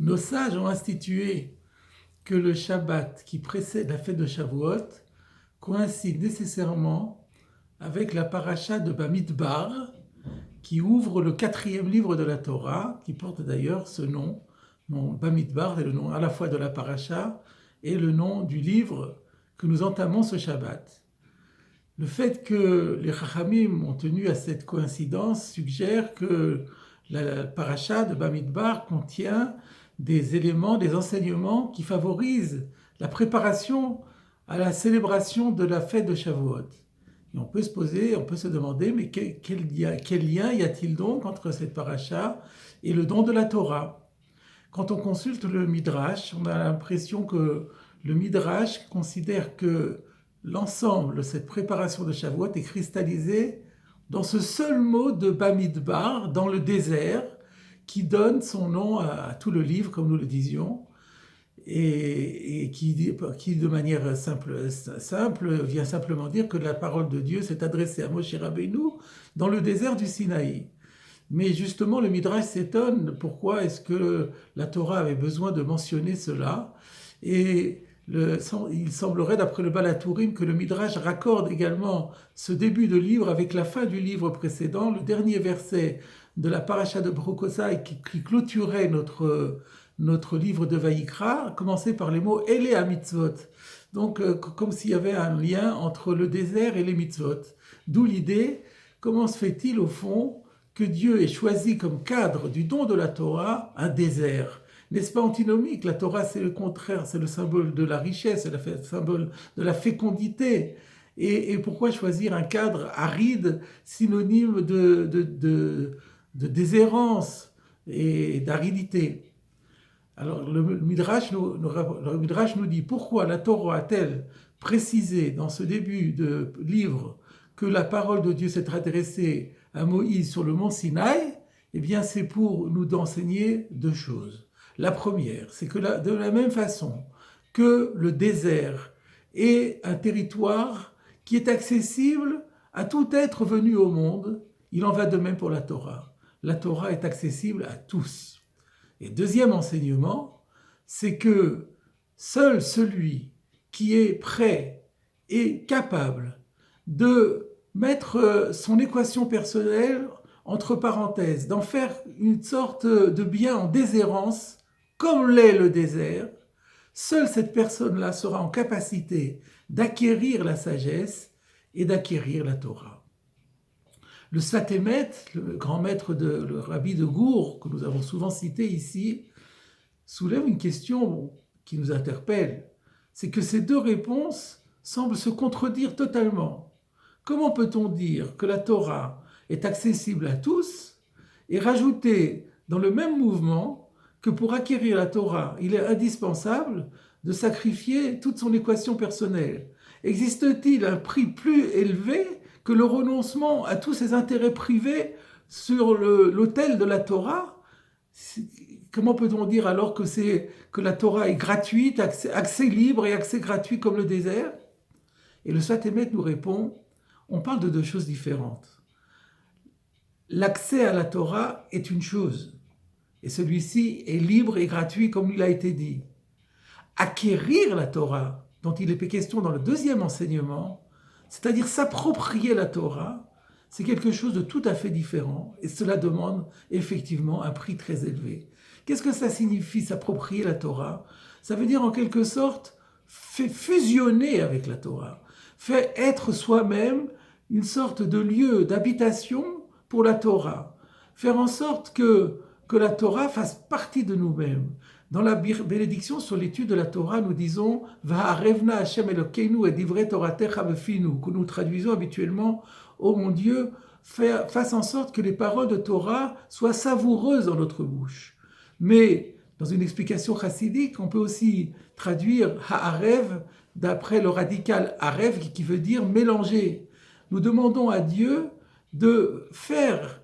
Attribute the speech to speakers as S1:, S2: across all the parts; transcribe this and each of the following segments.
S1: Nos sages ont institué que le Shabbat qui précède la fête de Shavuot coïncide nécessairement avec la paracha de Bamidbar, qui ouvre le 4e livre de la Torah, qui porte d'ailleurs ce nom. Bamidbar est le nom à la fois de la paracha et le nom du livre que nous entamons ce Shabbat. Le fait que les Chachamim ont tenu à cette coïncidence suggère que la paracha de Bamidbar contient des éléments, des enseignements qui favorisent la préparation à la célébration de la fête de Shavuot. Et on peut se demander, mais quel lien y a-t-il donc entre cette paracha et le don de la Torah ? Quand on consulte le Midrash, on a l'impression que le Midrash considère que l'ensemble de cette préparation de Shavuot est cristallisé dans ce seul mot de Bamidbar, dans le désert, qui donne son nom à tout le livre, comme nous le disions, et qui de manière simple vient simplement dire que la parole de Dieu s'est adressée à Moshe Rabbeinu dans le désert du Sinaï. Mais justement, le Midrash s'étonne, pourquoi est-ce que la Torah avait besoin de mentionner cela ? Et il semblerait, d'après le Baal HaTurim, que le Midrash raccorde également ce début de livre avec la fin du livre précédent, le dernier verset de la paracha de Brokosai qui clôturait notre livre de Vaïkra, commençait par les mots « Ele ha-mitzvot ». Donc, comme s'il y avait un lien entre le désert et les mitzvot. D'où l'idée, comment se fait-il au fond que Dieu ait choisi comme cadre du don de la Torah un désert ? N'est-ce pas antinomique ? La Torah, c'est le contraire, c'est le symbole de la richesse, c'est le symbole de la fécondité. Et pourquoi choisir un cadre aride, synonyme de déshérence et d'aridité ? Alors le Midrash nous dit pourquoi la Torah a-t-elle précisé dans ce début de livre que la parole de Dieu s'est adressée à Moïse sur le mont Sinaï ? Eh bien, c'est pour nous enseigner deux choses. La première, c'est que de la même façon que le désert est un territoire qui est accessible à tout être venu au monde, il en va de même pour la Torah. La Torah est accessible à tous. Et deuxième enseignement, c'est que seul celui qui est prêt et capable de mettre son équation personnelle entre parenthèses, d'en faire une sorte de bien en déshérence, comme l'est le désert, seule cette personne-là sera en capacité d'acquérir la sagesse et d'acquérir la Torah. Le Sfat Emet, le grand maître le rabbi de Gour, que nous avons souvent cité ici, soulève une question qui nous interpelle. C'est que ces deux réponses semblent se contredire totalement. Comment peut-on dire que la Torah est accessible à tous et rajouter dans le même mouvement que pour acquérir la Torah, il est indispensable de sacrifier toute son équation personnelle ? Existe-t-il un prix plus élevé que le renoncement à tous ses intérêts privés sur l'autel de la Torah ? Comment peut-on dire alors que la Torah est gratuite, accès libre et accès gratuit comme le désert ? Et le Sfat Emet nous répond, on parle de deux choses différentes. L'accès à la Torah est une chose, et celui-ci est libre et gratuit comme il a été dit. Acquérir la Torah, dont il est question dans le deuxième enseignement, c'est-à-dire s'approprier la Torah, c'est quelque chose de tout à fait différent, et cela demande effectivement un prix très élevé. Qu'est-ce que ça signifie, s'approprier la Torah ? Ça veut dire en quelque sorte fusionner avec la Torah, faire être soi-même une sorte de lieu d'habitation pour la Torah, faire en sorte que la Torah fasse partie de nous-mêmes. Dans la bénédiction sur l'étude de la Torah, nous disons « Va'arevna Hashem Elokeinu et divrei Toratecha befinu » que nous traduisons habituellement « Oh mon Dieu, fasse en sorte que les paroles de Torah soient savoureuses dans notre bouche ». Mais dans une explication chassidique, on peut aussi traduire « Ha'arev » d'après le radical « arev » qui veut dire « mélanger ». Nous demandons à Dieu de faire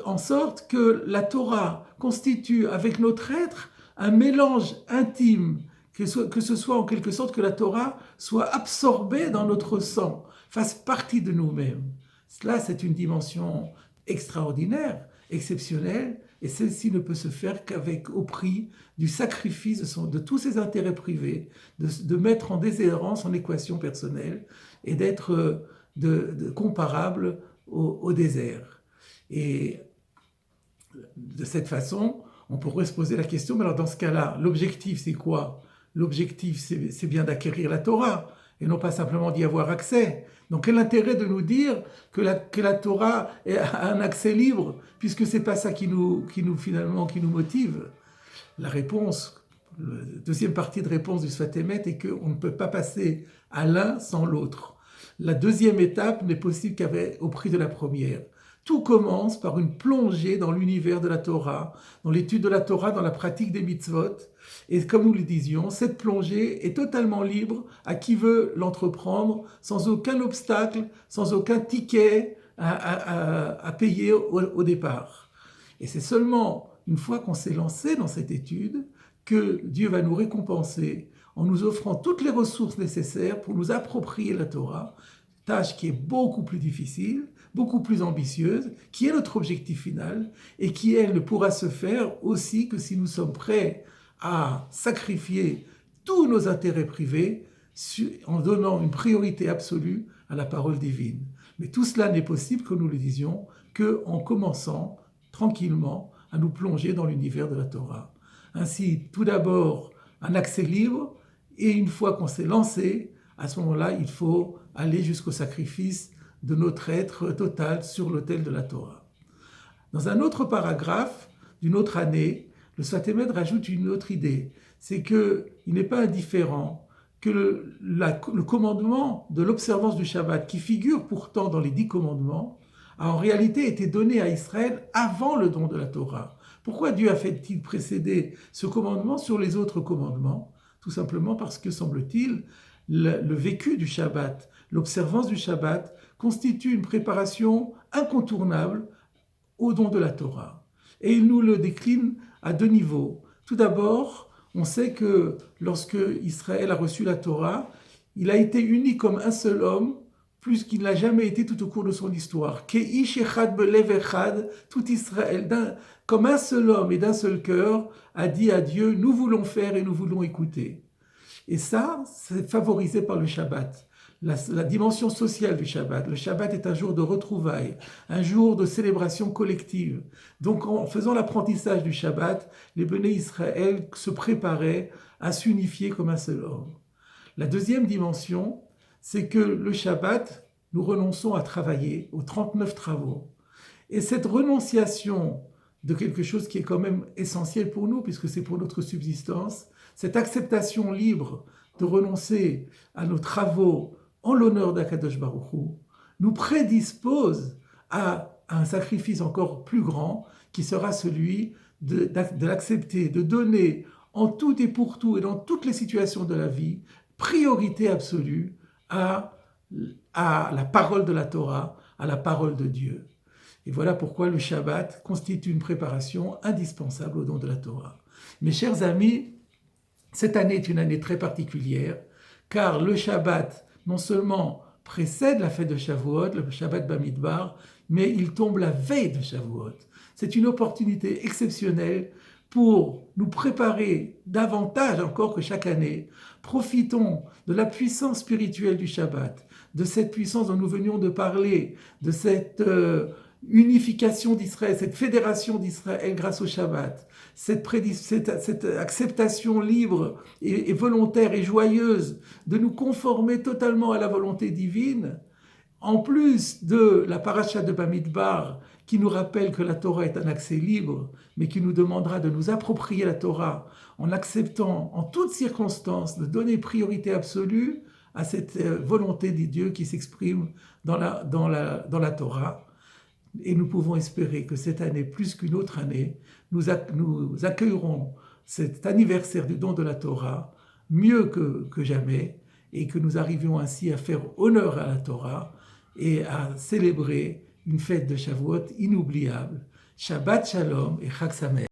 S1: en sorte que la Torah constitue avec notre être un mélange intime, que ce soit en quelque sorte que la Torah soit absorbée dans notre sang, fasse partie de nous-mêmes. Cela, c'est une dimension extraordinaire, exceptionnelle, et celle-ci ne peut se faire au prix du sacrifice de tous ses intérêts privés, de mettre en déshérence son équation personnelle et d'être comparable au désert. Et de cette façon, on pourrait se poser la question, mais alors dans ce cas-là, l'objectif c'est quoi? L'objectif c'est bien d'acquérir la Torah, et non pas simplement d'y avoir accès. Donc quel intérêt de nous dire que la Torah a un accès libre, puisque c'est pas ça qui nous motive? La réponse, la deuxième partie de réponse du Sfat Emet est qu'on ne peut pas passer à l'un sans l'autre. La deuxième étape n'est possible qu'au prix de la première. Tout commence par une plongée dans l'univers de la Torah, dans l'étude de la Torah, dans la pratique des mitzvot. Et comme nous le disions, cette plongée est totalement libre à qui veut l'entreprendre, sans aucun obstacle, sans aucun ticket à payer au départ. Et c'est seulement une fois qu'on s'est lancé dans cette étude que Dieu va nous récompenser en nous offrant toutes les ressources nécessaires pour nous approprier la Torah, tâche qui est beaucoup plus difficile, beaucoup plus ambitieuse, qui est notre objectif final et qui, elle, ne pourra se faire aussi que si nous sommes prêts à sacrifier tous nos intérêts privés en donnant une priorité absolue à la parole divine. Mais tout cela n'est possible, comme nous le disions, qu'en commençant tranquillement à nous plonger dans l'univers de la Torah. Ainsi, tout d'abord, un accès libre, et une fois qu'on s'est lancé, à ce moment-là, il faut aller jusqu'au sacrifice de notre être total sur l'autel de la Torah. Dans un autre paragraphe d'une autre année, le Sfat Emet rajoute une autre idée, c'est qu'il n'est pas indifférent que le commandement de l'observance du Shabbat, qui figure pourtant dans les 10 commandements, a en réalité été donné à Israël avant le don de la Torah. Pourquoi Dieu a fait-il précéder ce commandement sur les autres commandements? Tout simplement parce que, semble-t-il, le vécu du Shabbat, l'observance du Shabbat, constitue une préparation incontournable au don de la Torah. Et il nous le décline à 2 niveaux. Tout d'abord, on sait que lorsque Israël a reçu la Torah, il a été uni comme un seul homme, plus qu'il n'a jamais été tout au cours de son histoire. Keish echad belev echad, tout Israël, comme un seul homme et d'un seul cœur, a dit à Dieu, nous voulons faire et nous voulons écouter. Et ça, c'est favorisé par le Shabbat. La dimension sociale du Shabbat. Le Shabbat est un jour de retrouvailles, un jour de célébration collective. Donc en faisant l'apprentissage du Shabbat, les Béné Israël se préparaient à s'unifier comme un seul homme. La deuxième dimension, c'est que le Shabbat, nous renonçons à travailler aux 39 travaux. Et cette renonciation de quelque chose qui est quand même essentiel pour nous, puisque c'est pour notre subsistance, cette acceptation libre de renoncer à nos travaux en l'honneur d'Akadosh Baruch Hu, nous prédispose à un sacrifice encore plus grand, qui sera celui de l'accepter, de donner en tout et pour tout et dans toutes les situations de la vie, priorité absolue à la parole de la Torah, à la parole de Dieu. Et voilà pourquoi le Shabbat constitue une préparation indispensable au don de la Torah. Mes chers amis, cette année est une année très particulière, car le Shabbat, non seulement précède la fête de Shavuot, le Shabbat Bamidbar, mais il tombe la veille de Shavuot. C'est une opportunité exceptionnelle pour nous préparer davantage encore que chaque année. Profitons de la puissance spirituelle du Shabbat, de cette puissance dont nous venions de parler, de cette unification d'Israël, cette fédération d'Israël grâce au Shabbat, cette acceptation libre et volontaire et joyeuse de nous conformer totalement à la volonté divine, en plus de la paracha de Bamidbar qui nous rappelle que la Torah est un accès libre, mais qui nous demandera de nous approprier la Torah en acceptant en toutes circonstances de donner priorité absolue à cette volonté de Dieu qui s'exprime dans la Torah. Et nous pouvons espérer que cette année, plus qu'une autre année, nous accueillerons cet anniversaire du don de la Torah mieux que jamais, et que nous arrivions ainsi à faire honneur à la Torah et à célébrer une fête de Shavuot inoubliable. Shabbat Shalom et Chag Sameach.